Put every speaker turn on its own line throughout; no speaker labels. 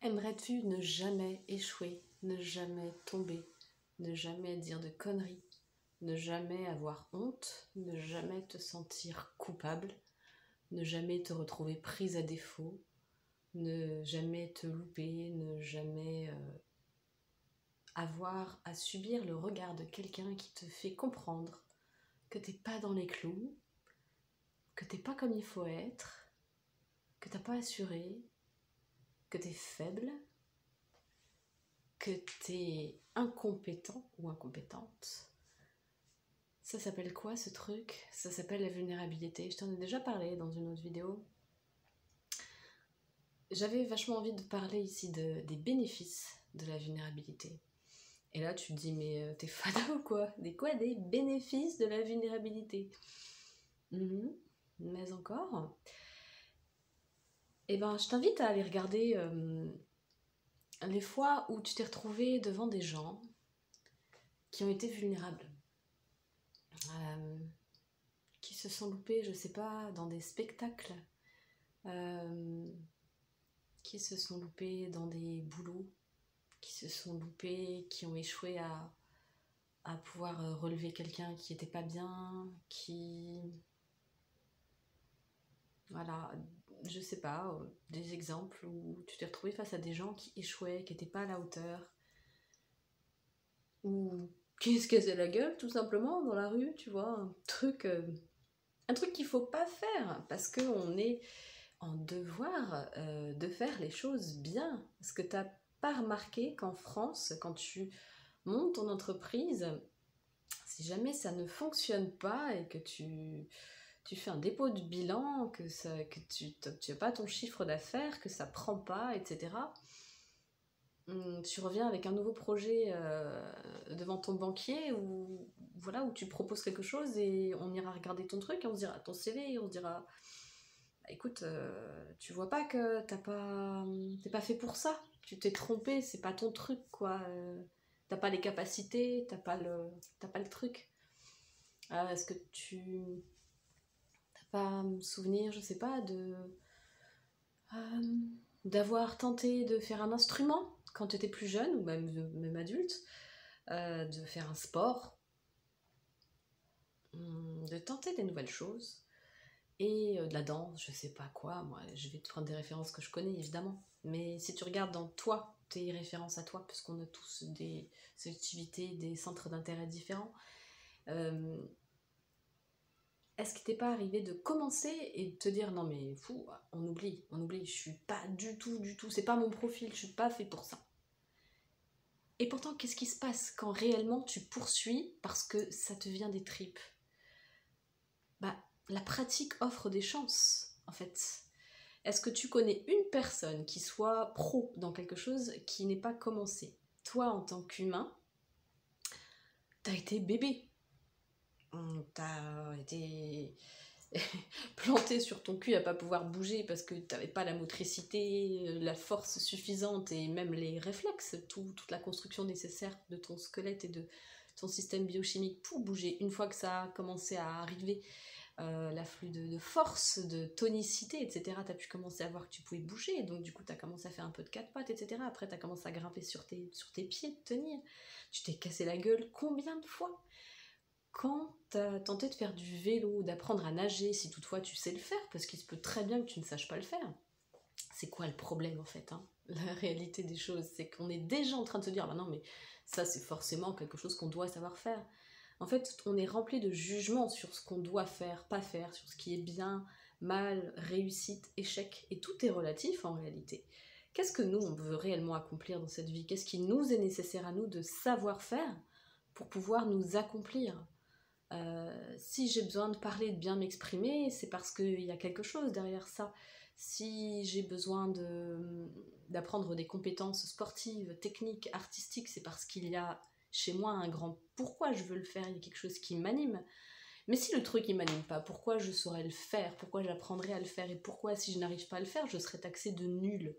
Aimerais-tu ne jamais échouer, ne jamais tomber, ne jamais dire de conneries, ne jamais avoir honte, ne jamais te sentir coupable, ne jamais te retrouver prise à défaut, ne jamais te louper, ne jamais avoir à subir le regard de quelqu'un qui te fait comprendre que t'es pas dans les clous, que t'es pas comme il faut être, que t'as pas assuré, que t'es faible, que t'es incompétent ou incompétente. Ça s'appelle quoi ce truc? Ça s'appelle la vulnérabilité. Je t'en ai déjà parlé dans une autre vidéo. J'avais vachement envie de parler ici des bénéfices de la vulnérabilité. Et là tu te dis mais t'es fada ou quoi? Des bénéfices de la vulnérabilité? Mais encore? Eh ben je t'invite à aller regarder les fois où tu t'es retrouvé devant des gens qui ont été vulnérables. Qui se sont loupés, je sais pas, dans des spectacles, qui se sont loupés dans des boulots, qui se sont loupés, qui ont échoué à pouvoir relever quelqu'un qui était pas bien, qui... Voilà, je sais pas, des exemples où tu t'es retrouvé face à des gens qui échouaient, qui étaient pas à la hauteur, ou qui se cassaient la gueule tout simplement dans la rue, tu vois, un truc qu'il faut pas faire, parce qu'on est en devoir de faire les choses bien. Parce que t'as pas remarqué qu'en France, quand tu montes ton entreprise, si jamais ça ne fonctionne pas et que tu fais un dépôt de bilan, que tu n'obtiens pas ton chiffre d'affaires, que ça prend pas, etc., tu reviens avec un nouveau projet devant ton banquier où, voilà, où tu proposes quelque chose et on ira regarder ton truc et on se dira ton CV et on se dira écoute, tu vois pas que t'es pas fait pour ça, tu t'es trompé, c'est pas ton truc quoi, t'as pas les capacités, t'as pas le truc. Est-ce que tu t'as pas souvenir, je sais pas, euh, d'avoir tenté de faire un instrument quand tu étais plus jeune ou même adulte, de faire un sport, de tenter des nouvelles choses et de la danse, je sais pas quoi, moi je vais te prendre des références que je connais évidemment, mais si tu regardes dans toi, tes références à toi, puisqu'on a tous des activités, des centres d'intérêt différents, euh, est-ce qu'il t'est pas arrivé de commencer et de te dire non mais fou, on oublie, je suis pas du tout, c'est pas mon profil, je suis pas fait pour ça. Et pourtant, qu'est-ce qui se passe quand réellement tu poursuis parce que ça te vient des tripes? Bah, la pratique offre des chances, en fait. Est-ce que tu connais une personne qui soit pro dans quelque chose qui n'ait pas commencé? Toi, en tant qu'humain, t'as été bébé. T'as été planté sur ton cul à pas pouvoir bouger parce que t'avais pas la motricité, la force suffisante et même les réflexes, toute la construction nécessaire de ton squelette et de ton système biochimique pour bouger. Une fois que ça a commencé à arriver, l'afflux de force, de tonicité, etc., tu as pu commencer à voir que tu pouvais bouger, donc du coup tu as commencé à faire un peu de quatre pattes, etc. Après tu as commencé à grimper sur tes pieds, tenir. Tu t'es cassé la gueule combien de fois? Quand tu as tenté de faire du vélo, d'apprendre à nager, si toutefois tu sais le faire, parce qu'il se peut très bien que tu ne saches pas le faire, c'est quoi le problème en fait, hein? La réalité des choses, c'est qu'on est déjà en train de se dire, bah non mais ça c'est forcément quelque chose qu'on doit savoir faire. En fait, on est rempli de jugements sur ce qu'on doit faire, pas faire, sur ce qui est bien, mal, réussite, échec, et tout est relatif en réalité. Qu'est-ce que nous, on veut réellement accomplir dans cette vie? Qu'est-ce qui nous est nécessaire à nous de savoir faire pour pouvoir nous accomplir? Si j'ai besoin de parler, de bien m'exprimer, c'est parce qu'il y a quelque chose derrière ça. Si j'ai besoin d'apprendre des compétences sportives, techniques, artistiques, c'est parce qu'il y a chez moi un grand pourquoi je veux le faire, il y a quelque chose qui m'anime. Mais si le truc il m'anime pas, pourquoi je saurais le faire? Pourquoi j'apprendrais à le faire? Et pourquoi si je n'arrive pas à le faire, je serais taxée de nulle?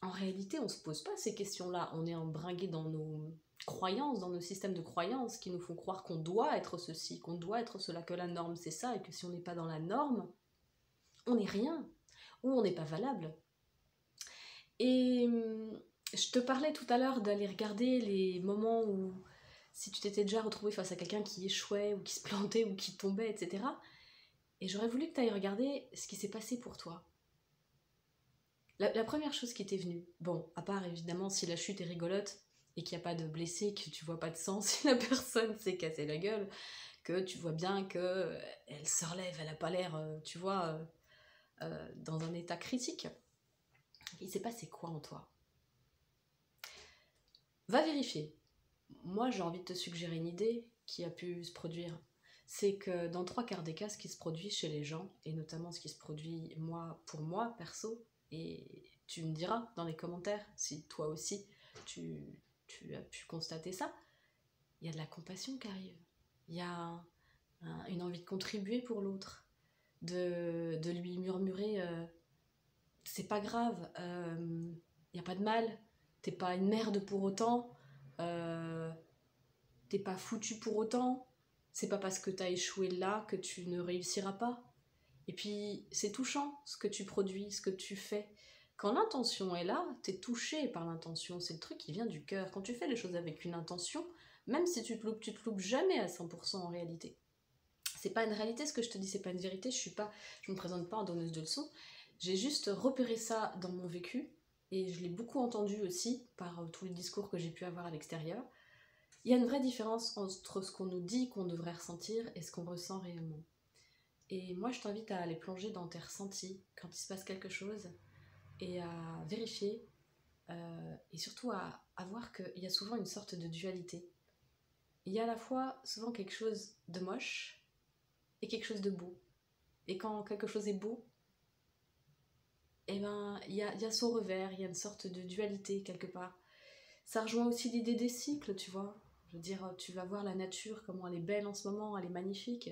En réalité, on se pose pas ces questions-là. On est embringué dans nos croyances, dans nos systèmes de croyances qui nous font croire qu'on doit être ceci, qu'on doit être cela, que la norme c'est ça, et que si on n'est pas dans la norme, on n'est rien, ou on n'est pas valable. Et je te parlais tout à l'heure d'aller regarder les moments où, si tu t'étais déjà retrouvé face à quelqu'un qui échouait, ou qui se plantait, ou qui tombait, etc. Et j'aurais voulu que tu ailles regarder ce qui s'est passé pour toi. La première chose qui t'est venue, bon, à part évidemment si la chute est rigolote, et qu'il n'y a pas de blessé, que tu vois pas de sang, si la personne s'est cassée la gueule, que tu vois bien qu'elle se relève, elle n'a pas l'air, tu vois, dans un état critique. Il s'est passé quoi en toi? Va vérifier. Moi, j'ai envie de te suggérer une idée qui a pu se produire. C'est que dans 3 quarts des cas, ce qui se produit chez les gens, et notamment ce qui se produit pour moi, perso, et tu me diras dans les commentaires si toi aussi tu as pu constater ça, il y a de la compassion qui arrive. Il y a une envie de contribuer pour l'autre, de lui murmurer c'est pas grave, il n'y a pas de mal, t'es pas une merde pour autant, euh, t'es pas foutu pour autant, c'est pas parce que t'as échoué là que tu ne réussiras pas. Et puis c'est touchant ce que tu produis, ce que tu fais. Quand l'intention est là, t'es touché par l'intention, c'est le truc qui vient du cœur. Quand tu fais les choses avec une intention, même si tu te loupes jamais à 100% en réalité. C'est pas une réalité ce que je te dis, c'est pas une vérité, je me présente pas en donneuse de leçons. J'ai juste repéré ça dans mon vécu, et je l'ai beaucoup entendu aussi par tous les discours que j'ai pu avoir à l'extérieur. Il y a une vraie différence entre ce qu'on nous dit qu'on devrait ressentir et ce qu'on ressent réellement. Et moi, je t'invite à aller plonger dans tes ressentis quand il se passe quelque chose et à vérifier et surtout à voir qu'il y a souvent une sorte de dualité. Il y a à la fois souvent quelque chose de moche et quelque chose de beau. Et quand quelque chose est beau, eh ben, il y a son revers, il y a une sorte de dualité quelque part. Ça rejoint aussi l'idée des cycles, tu vois. Je veux dire, tu vas voir la nature, comment elle est belle en ce moment, elle est magnifique.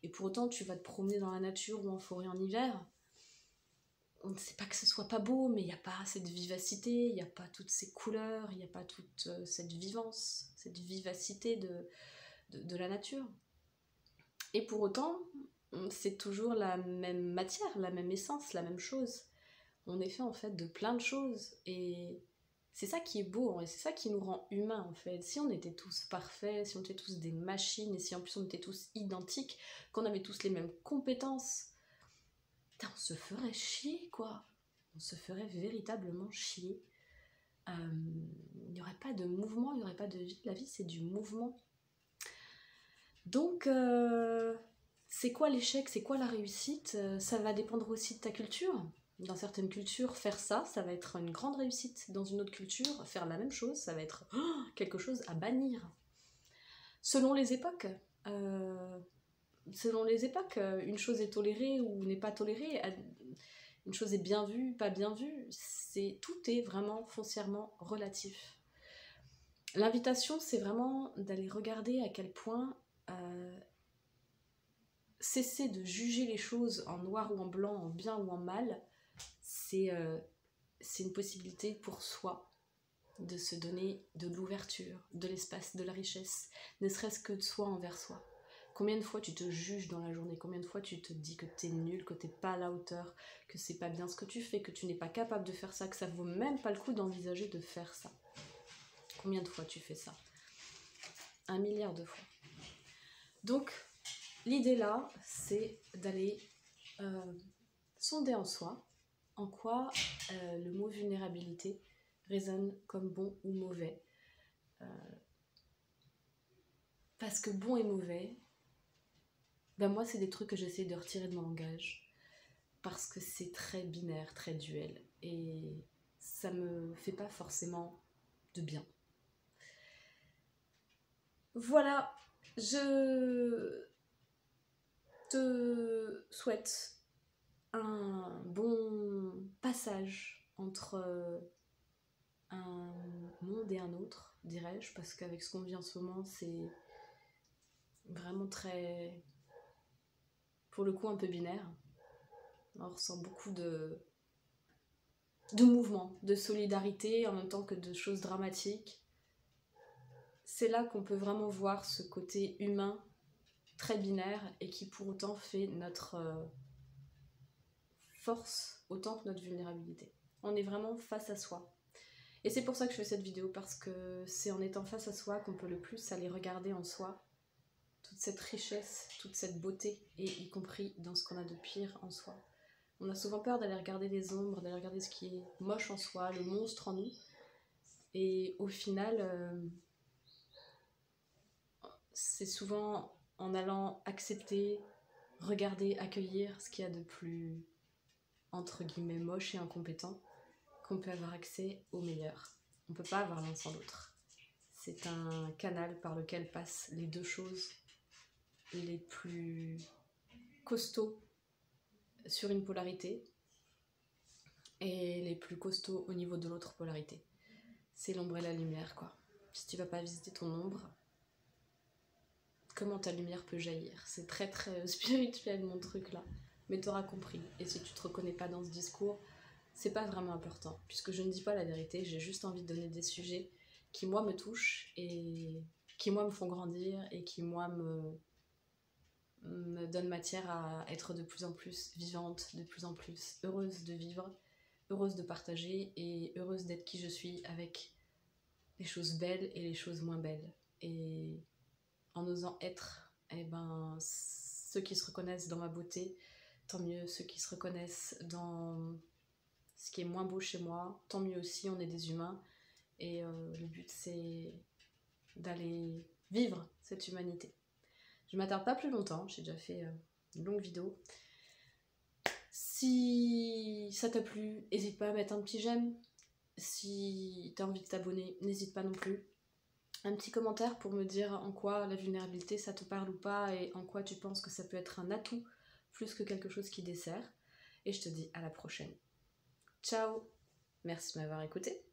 Et pour autant, tu vas te promener dans la nature ou en forêt en hiver. On ne sait pas que ce soit pas beau, mais il n'y a pas cette vivacité, il n'y a pas toutes ces couleurs, il n'y a pas toute cette vivance, cette vivacité de la nature. Et pour autant, c'est toujours la même matière, la même essence, la même chose. On est fait en fait de plein de choses. Et c'est ça qui est beau, et c'est ça qui nous rend humains en fait. Si on était tous parfaits, si on était tous des machines, et si en plus on était tous identiques, qu'on avait tous les mêmes compétences, putain, on se ferait chier quoi. On se ferait véritablement chier. Il n'y aurait pas de mouvement, il n'y aurait pas de vie. La vie c'est du mouvement. Donc, c'est quoi l'échec, c'est quoi la réussite? Ça va dépendre aussi de ta culture. Dans certaines cultures, faire ça, ça va être une grande réussite. Dans une autre culture, faire la même chose, ça va être quelque chose à bannir. Selon les époques, une chose est tolérée ou n'est pas tolérée. Une chose est bien vue, pas bien vue. Tout est vraiment foncièrement relatif. L'invitation, c'est vraiment d'aller regarder à quel point cesser de juger les choses en noir ou en blanc, en bien ou en mal, c'est une possibilité pour soi de se donner de l'ouverture, de l'espace, de la richesse, ne serait-ce que de soi envers soi. Combien de fois tu te juges dans la journée? Combien de fois tu te dis que t'es nul, que t'es pas à la hauteur, que c'est pas bien ce que tu fais, que tu n'es pas capable de faire ça, que ça vaut même pas le coup d'envisager de faire ça? Combien de fois tu fais ça? 1 milliard de fois. Donc, l'idée là, c'est d'aller sonder en soi en quoi le mot vulnérabilité résonne comme bon ou mauvais. Parce que bon et mauvais, ben moi c'est des trucs que j'essaie de retirer de mon langage. Parce que c'est très binaire, très duel. Et ça me fait pas forcément de bien. Voilà, je te souhaite un bon passage entre un monde et un autre, dirais-je, parce qu'avec ce qu'on vit en ce moment, c'est vraiment très, pour le coup, un peu binaire. On ressent beaucoup de mouvements, de solidarité, en même temps que de choses dramatiques. C'est là qu'on peut vraiment voir ce côté humain, très binaire, et qui pour autant fait notre force autant que notre vulnérabilité. On est vraiment face à soi. Et c'est pour ça que je fais cette vidéo, parce que c'est en étant face à soi qu'on peut le plus aller regarder en soi toute cette richesse, toute cette beauté, et y compris dans ce qu'on a de pire en soi. On a souvent peur d'aller regarder les ombres, d'aller regarder ce qui est moche en soi, le monstre en nous. Et au final, c'est souvent en allant accepter, regarder, accueillir ce qu'il y a de plus, entre guillemets, moche et incompétent, qu'on peut avoir accès au meilleur. On ne peut pas avoir l'un sans l'autre. C'est un canal par lequel passent les deux choses les plus costauds sur une polarité et les plus costauds au niveau de l'autre polarité. C'est l'ombre et la lumière, quoi. Si tu vas pas visiter ton ombre, comment ta lumière peut jaillir? C'est très très spirituel mon truc là, mais t'auras compris. Et si tu te reconnais pas dans ce discours, c'est pas vraiment important, puisque je ne dis pas la vérité, j'ai juste envie de donner des sujets qui moi me touchent et qui moi me font grandir et qui moi me donnent matière à être de plus en plus vivante, de plus en plus heureuse de vivre, heureuse de partager et heureuse d'être qui je suis avec les choses belles et les choses moins belles. Et en osant être, eh ben, ceux qui se reconnaissent dans ma beauté, tant mieux. Ceux qui se reconnaissent dans ce qui est moins beau chez moi, tant mieux aussi, on est des humains. Et le but, c'est d'aller vivre cette humanité. Je m'attarde pas plus longtemps, j'ai déjà fait une longue vidéo. Si ça t'a plu, n'hésite pas à mettre un petit j'aime. Si t'as envie de t'abonner, n'hésite pas non plus. Un petit commentaire pour me dire en quoi la vulnérabilité ça te parle ou pas et en quoi tu penses que ça peut être un atout plus que quelque chose qui dessert. Et je te dis à la prochaine. Ciao! Merci de m'avoir écouté.